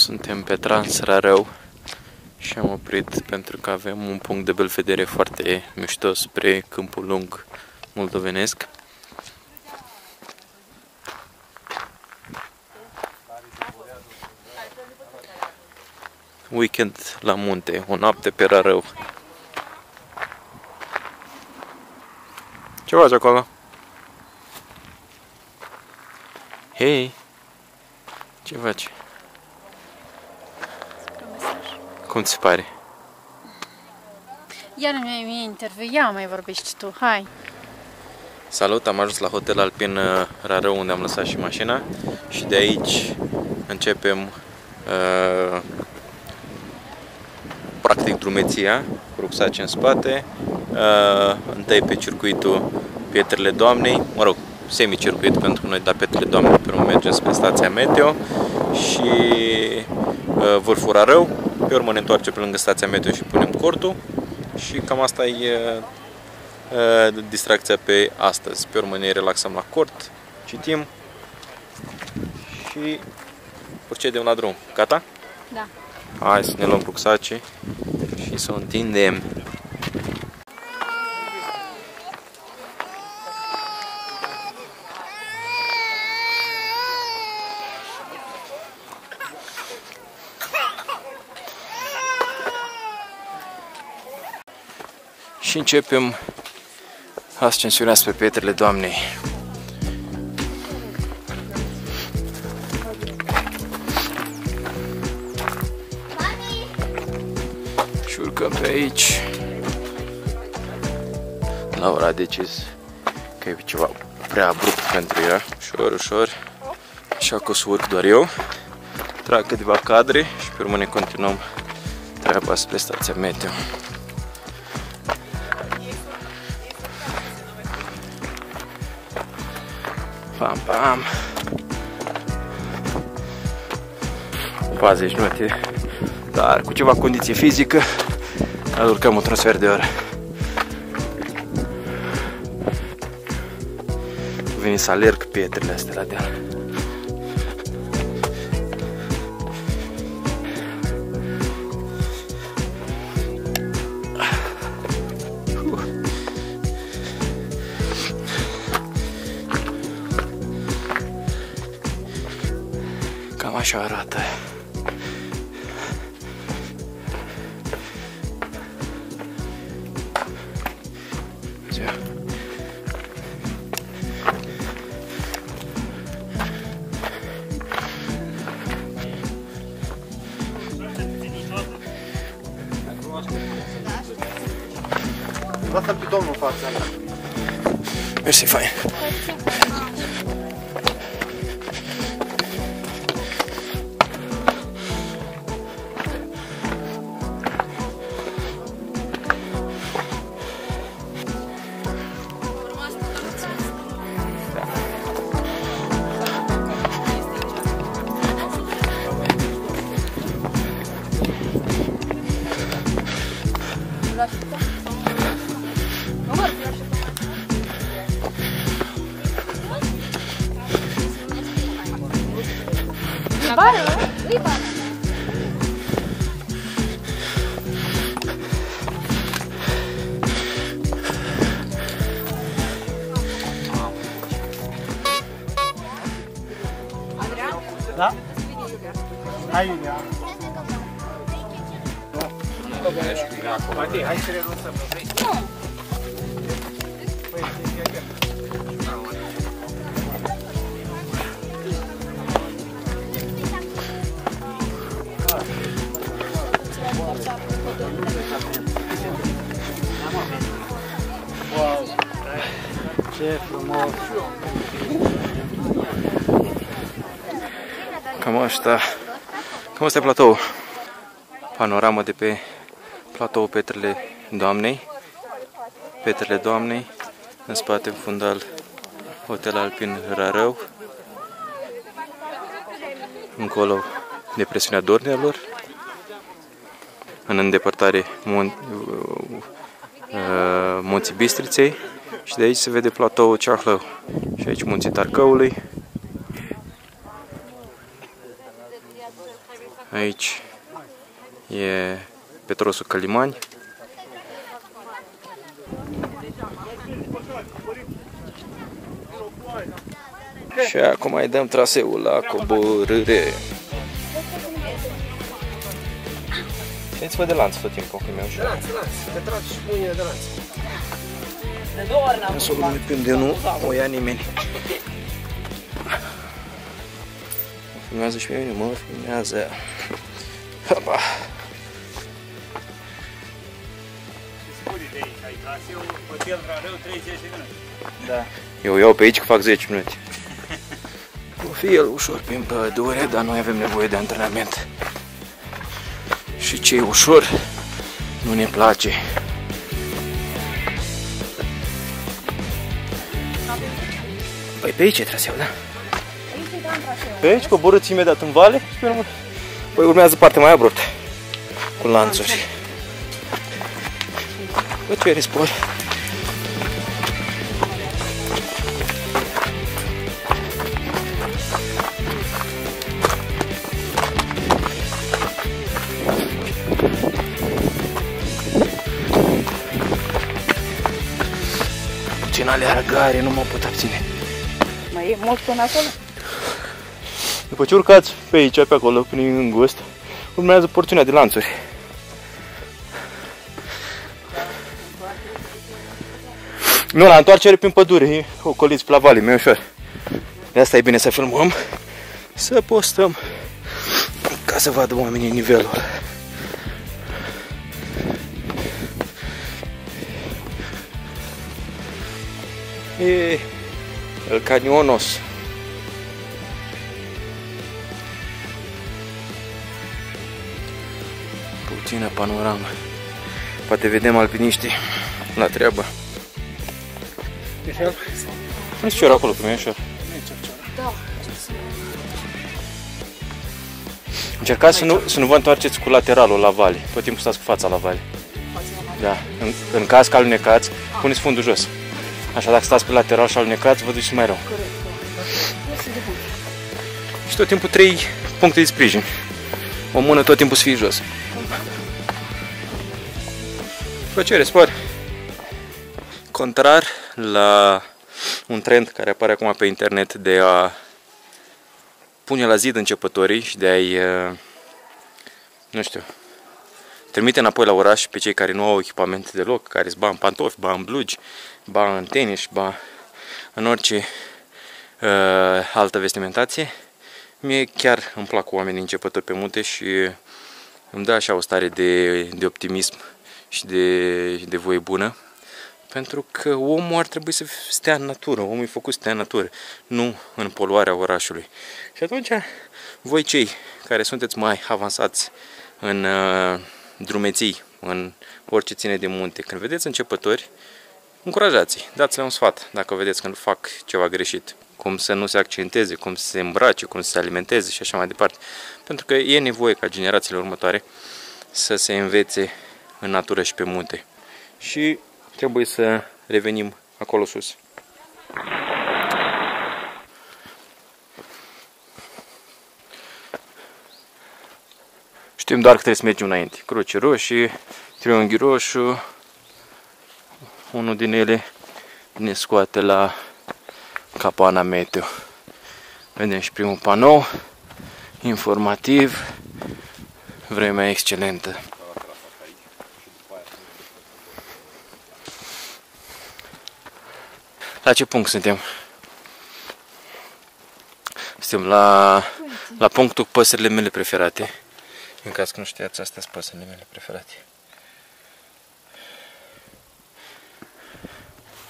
Suntem pe Transrarău și am oprit pentru că avem un punct de belvedere foarte mișto spre Câmpul Lung moldovenesc. Weekend la munte, o noapte pe Rarău. Ce faci acolo? Hei! Ce faci? Cum ți se pare? Iar mi-ai interviu, ia mai vorbești tu, hai! Salut, am ajuns la Hotel Alpin Rarău, unde am lăsat și mașina. Și de aici începem practic drumeția, cu rucsaci în spate. Întâi pe circuitul Pietrele Doamnei, mă rog, semicircuit pentru noi, dar Pietrele Doamnei, pe urmă mergem spre stația meteo și vârful Rarău. Pe urmă ne întoarcem pe lângă stația meteo și punem cortul. Și cam asta e distracția pe astăzi. Pe urmă ne relaxăm la cort, citim și procedem la drum. Gata? Da. Hai să ne luăm rucsacii și să o întindem. Și începem ascensiunea spre Pietrele Doamnei. Și urcăm pe aici. Laura a decis că e ceva prea abrupt pentru ea. Ușor, ușor. Așa că o să urc doar eu. Trag câteva cadre și pe urmă ne continuăm treaba spre stația meteo. Pam, pam. 40 minute, dar cu ceva condiție fizică, urcăm într-un sfert de oră. Vine să alerg pietrele astea la deal. Cam așa arată. Lasă-l pe domnul în fața. Mersi, fain. Da? Hai, Iulia. Hai să renunțăm. Wow! Ce frumos! Cam asta e platoul. Panoramă de pe platoul Pietrele Doamnei. Pietrele Doamnei. În spate, în fundal, Hotel Alpin Rarău. Încolo, depresiunea Dornelor. În îndepărtare, Munții Bistriței. Și de aici se vede platoul Ceahlău. Și aici Munții Tarcăului. Aici e Petrosul Călimani. Și acum mai dăm traseul la coborâre. Țineți-vă de lanț tot timpul, că mi-au ușor. Lanț, te tragi și mâinile de lanț. Să nu pe unde nu o ia nimeni. Mă filmează și pe mine, mă filmează. Hopa. Da. Eu iau pe aici că fac 10 minute. O fi el ușor prin pădure, dar noi avem nevoie de antrenament. Și ce e ușor, nu ne place. Păi pe aici e traseul, da? Pe aici coborâți imediat în vale și pe urmă. Păi urmează partea mai abruptă, cu lanțuri. Bă, ce are spor? Puțin alergare, nu mă pot abține. Mai e mult până acolo? După ce urcați pe aici, pe acolo, prin îngust, urmează porțiunea de lanțuri. Nu, la întoarcere prin pădure, ocoliți pe la vale, mai ușor. De asta e bine să filmăm, să postăm, ca să vadă oamenii nivelul. E El Cañonos. Puțină panoramă. Poate vedem alpiniștii la treabă. Michel? Nu știu ce era acolo, pe mine ușor. Da. Încercați să nu vă întoarceți cu lateralul la vale. Tot timpul stați cu fața la vale. Da. În caz că alunecați, puneți fundul jos. Așa, dacă stați pe lateral și alunecați, vă duceți mai rău. Și tot timpul 3 puncte de sprijin. O mână tot timpul să fie jos. Plăcere, spor! Contrar la un trend care apare acum pe internet de a pune la zid începătorii și de a-i, nu știu, trimite înapoi la oraș pe cei care nu au echipament deloc, care îți ba în pantofi, ba în blugi, ba în tenis, ba în orice altă vestimentație. Mie chiar îmi plac oamenii începători pe munte și îmi dă așa o stare de optimism și de voie bună. Pentru că omul ar trebui să stea în natură, omul e făcut să stea în natură, nu în poluarea orașului. Și atunci, voi cei care sunteți mai avansați în drumeții, în orice ține de munte, când vedeți începători, încurajați-i, dați-le un sfat dacă vedeți că fac ceva greșit, cum să nu se accenteze, cum să se îmbrace, cum să se alimenteze și așa mai departe. Pentru că e nevoie ca generațiile următoare să se învețe în natură și pe munte. Și trebuie să revenim acolo sus. Știm doar că trebuie să mergem înainte. Cruce roșii, triunghi roșu. Unul din ele ne scoate la capana meteo. Vedem și primul panou informativ. Vremea excelentă. La ce punct suntem? Suntem la punctul păsările mele preferate. În caz că nu știați, astea sunt păsările mele preferate.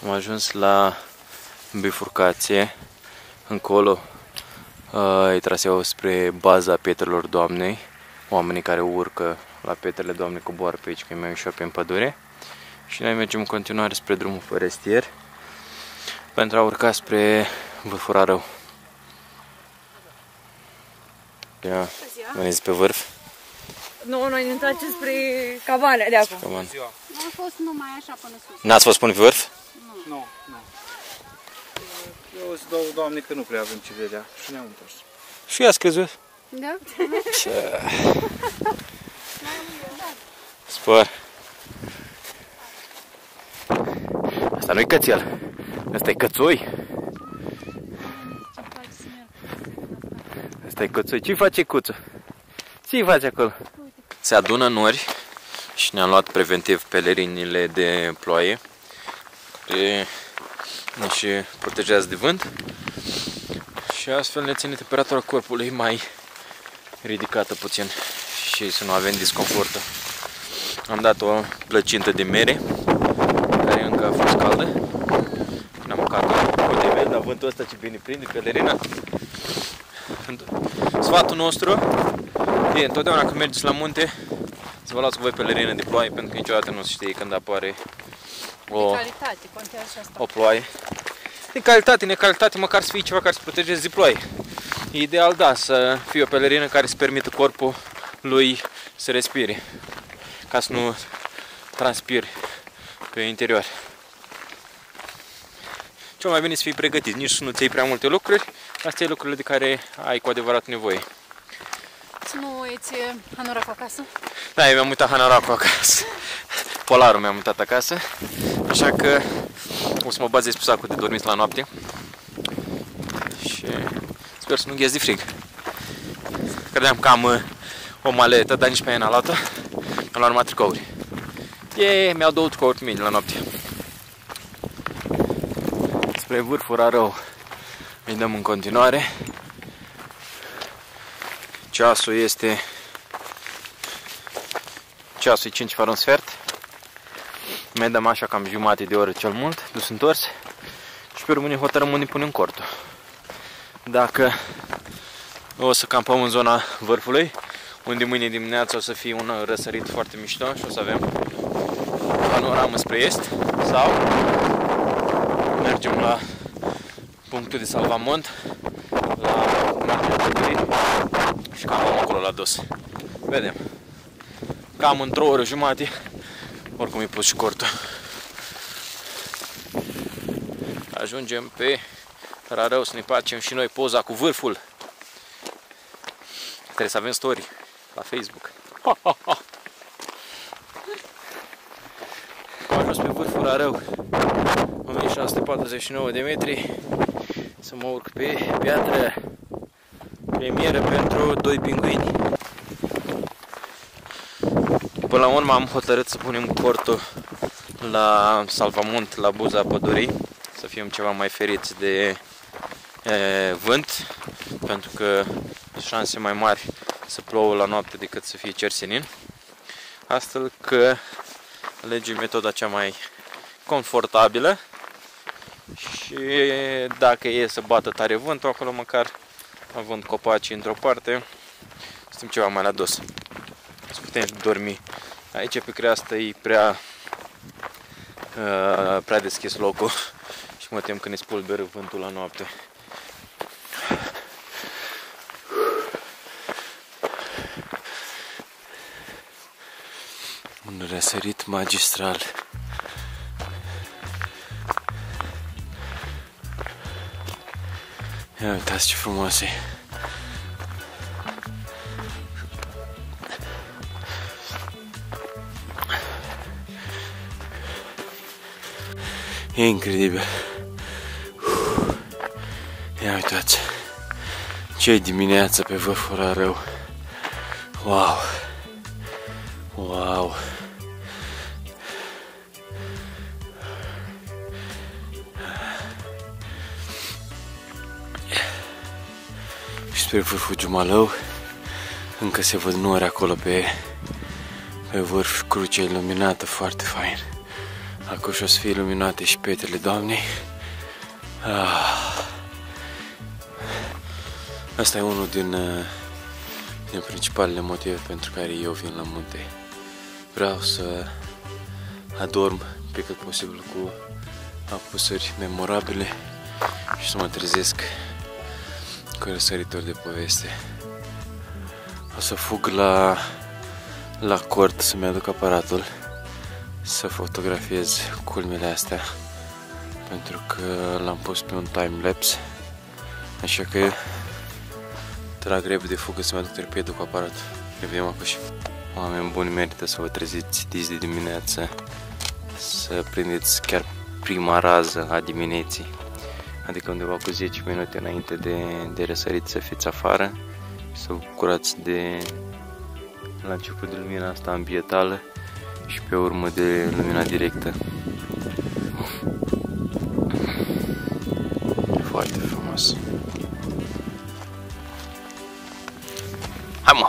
Am ajuns la bifurcație. Încolo e traseul spre baza Pietrelor Doamnei. Oamenii care urcă la Pietrele Doamnei coboară pe aici, că e mai ușor pe pădure. Și noi mergem în continuare spre drumul forestier pentru a urca spre vârful Rarău. Ia, veniți pe vârf? Nu, noi ne întoarcem spre cabane de acum. Caban. Nu a fost numai așa până sus. N-ați fost până pe vârf? Nu. Eu sunt două doamne că nu prea avem ce vedea și ne-am întors. Și ați crezut? Da? Spor. Asta nu-i cățel. Asta e cățoi. Asta e cățoi. Ce face cuțu? Ce face acolo? Se adună nori și ne-am luat preventiv pelerinile de ploaie. Ne și protejează de vânt. Și astfel ne ține temperatura corpului mai ridicată puțin și să nu avem disconfortul. Am dat o plăcintă de mere, care încă a fost caldă. N-am mâncat-o cu nivel, dar vântul ăsta ce bine prinde pelerina. Sfatul nostru e întotdeauna când mergeți la munte să vă luați cu voi pelerină de ploaie, pentru că niciodată nu se știe când apare o ploaie. Din calitate, necalitate, măcar să fie ceva care să protejeze de ploaie. E ideal, da, să fie o pelerină care să permită corpul lui să respire, ca să nu transpiri pe interior. Cel mai bine să fii pregătit, nici să nu ți iei prea multe lucruri, astea e lucrurile de care ai cu adevărat nevoie. Să nu uiți hanoracul acasă? Da, eu mi-am uitat hanoracul acasă. Polarul mi-am uitat acasă, așa că o să mă bazez pe sacul de dormit la noapte și sper să nu ghez de frig. Credeam că am o maletă, dar nici pe ea n-a luat-o. Am luat numai tricouri. Mi-au 2 tricouri mini la noapte. Spre vârful Rarău îi dăm în continuare. Ceasul e 5 fără un sfert. Mai dăm așa cam jumătate de oră cel mult, dus întors. Și pe urmă ne hotărâm unde punem cortul. Dacă o să campăm în zona vârfului, unde mâine dimineața o să fie un răsărit foarte mișto și o să avem panoramă spre est, sau mergem la punctul de salvamont, la marginea pădurii și campăm acolo la dos. Vedem. Cam într-o oră jumate, oricum e pus și cortul. Ajungem pe Rarău să ne facem și noi poza cu vârful. Trebuie să avem story la Facebook. Am ajuns pe vârful Rarău, 1649 de metri, să mă urc pe piatră. Premieră pentru 2 pinguini. Până la urmă am hotărât să punem cortul la salvamont, la buza pădurii, să fim ceva mai feriți de vânt, pentru că șanse mai mari să plouă la noapte decât să fie cer senin. Astfel că alegem metoda cea mai confortabilă și dacă e să bată tare vântul acolo, măcar având copacii într-o parte, suntem ceva mai la dos. Să putem dormi. Aici pe creastă e prea deschis locul și mă tem că ne spulberă vântul la noapte. Un răsărit magistral. Ia uitați ce frumos e. E incredibil. Ia uitați. Ce-i dimineața pe vârful Rarău. Wow. Wow. Și spre vârful Giumalău încă se văd nori acolo pe vârf, crucea iluminată foarte fain. Acum și o să fie iluminate și pietrele Doamnei. Asta e unul din principalele motive pentru care eu vin la munte. Vreau să adorm pe cât posibil cu apusări memorabile și să mă trezesc cu răsăritori de poveste. O să fug la cort să-mi aduc aparatul, să fotografiez culmile astea, pentru că l-am pus pe un timelapse, așa că Trag repede fugă să mă duc torpedul cu aparat. Repede mă apuși. Oameni buni, merită să vă treziți de dimineață, să prindeți chiar prima rază a dimineții, adică undeva cu 10 minute înainte de răsărit să fiți afară și să vă bucurați de la început de lumina asta ambientală și pe urmă de lumina directă. Foarte frumos. Hai mă,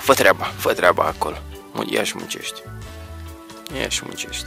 fă treaba acolo. Ia și muncești. Ia și muncești.